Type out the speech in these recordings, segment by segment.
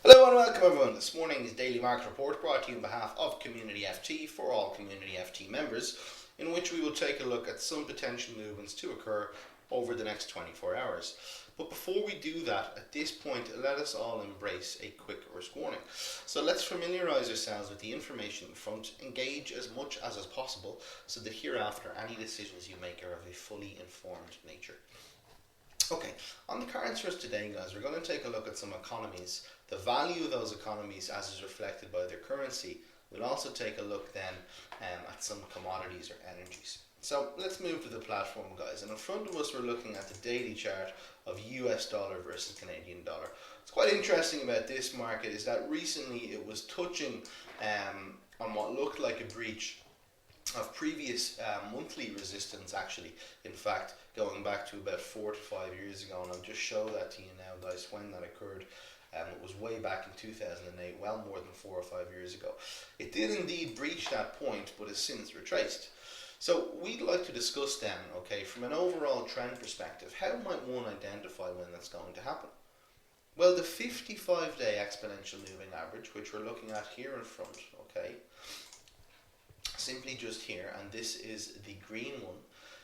Hello and welcome everyone. This morning's daily market report brought to you on behalf of CommunityFT for all CommunityFT members, in which we will take a look at some potential movements to occur over the next 24 hours. But before we do that, at this point, let us all embrace a quick risk warning. So let's familiarise ourselves with the information in front, engage as much as possible, so that hereafter any decisions you make are of a fully informed nature. Okay, on the cards for us today, guys, we're going to take a look at some economies, the value of those economies as is reflected by their currency. We'll also take a look then at some commodities or energies. So let's move to the platform, guys, and in front of us we're looking at the daily chart of US dollar versus Canadian dollar. What's quite interesting about this market is that recently it was touching on what looked like a breach of previous monthly resistance, actually, in fact, going back to about 4 to 5 years ago, and I'll just show that to you now, guys, when that occurred. It was way back in 2008, well more than 4 or 5 years ago. It did indeed breach that point, but has since retraced. So we'd like to discuss then, okay, from an overall trend perspective, how might one identify when that's going to happen? Well, the 55-day exponential moving average, which we're looking at here in front, okay, simply just here, and this is the green one,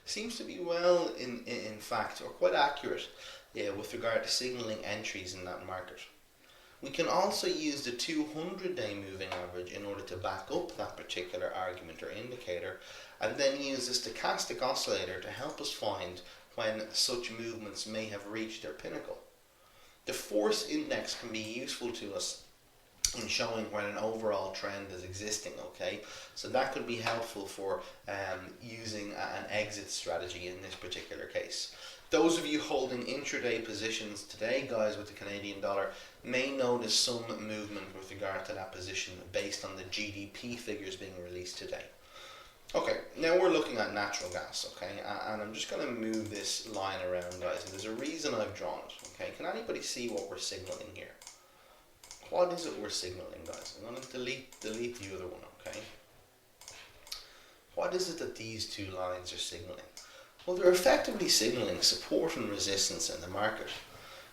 seems to be well in fact, or quite accurate with regard to signaling entries in that market. We can also use the 200-day moving average in order to back up that particular argument or indicator, and then use the stochastic oscillator to help us find when such movements may have reached their pinnacle. The force index can be useful to us in showing when an overall trend is existing, okay? So that could be helpful for using an exit strategy in this particular case. Those of you holding intraday positions today, guys, with the Canadian dollar may notice some movement with regard to that position based on the GDP figures being released today. Okay, now we're looking at natural gas, okay, and I'm just going to move this line around, guys, and there's a reason I've drawn it, okay? Can anybody see what we're signaling here? What is it we're signaling, guys? I'm going to delete the other one, okay? What is it that these two lines are signaling? Well, they're effectively signaling support and resistance in the market.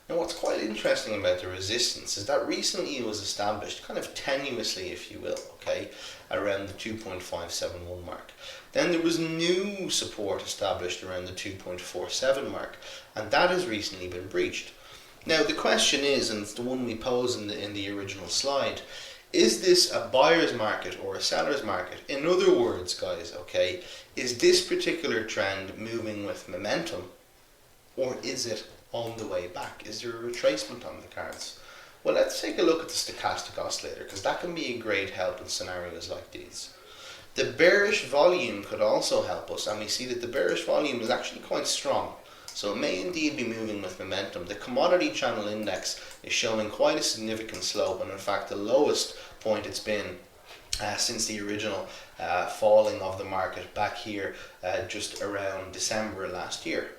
Now, what's quite interesting about the resistance is that recently it was established kind of tenuously, if you will, okay, around the 2.571 mark. Then there was new support established around the 2.47 mark, and that has recently been breached. Now the question is, and it's the one we posed in the original slide, is this a buyer's market or a seller's market? In other words, guys, okay, is this particular trend moving with momentum, or is it on the way back? Is there a retracement on the cards? Well, let's take a look at the stochastic oscillator, because that can be a great help in scenarios like these. The bearish volume could also help us, and we see that the bearish volume is actually quite strong. So it may indeed be moving with momentum. The commodity channel index is showing quite a significant slope, and in fact the lowest point it's been since the original falling of the market back here just around December last year.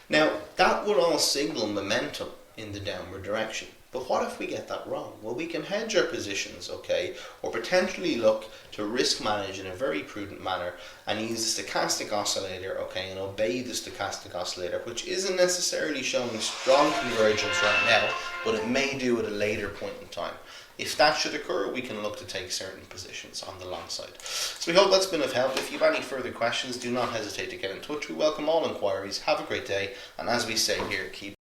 Now that would all signal momentum in the downward direction. But what if we get that wrong? Well, we can hedge our positions, okay, or potentially look to risk manage in a very prudent manner and use the stochastic oscillator, okay, and obey the stochastic oscillator, which isn't necessarily showing strong convergence right now, but it may do at a later point in time. If that should occur, we can look to take certain positions on the long side. So we hope that's been of help. If you have any further questions, do not hesitate to get in touch. We welcome all inquiries. Have a great day, and as we say here, keep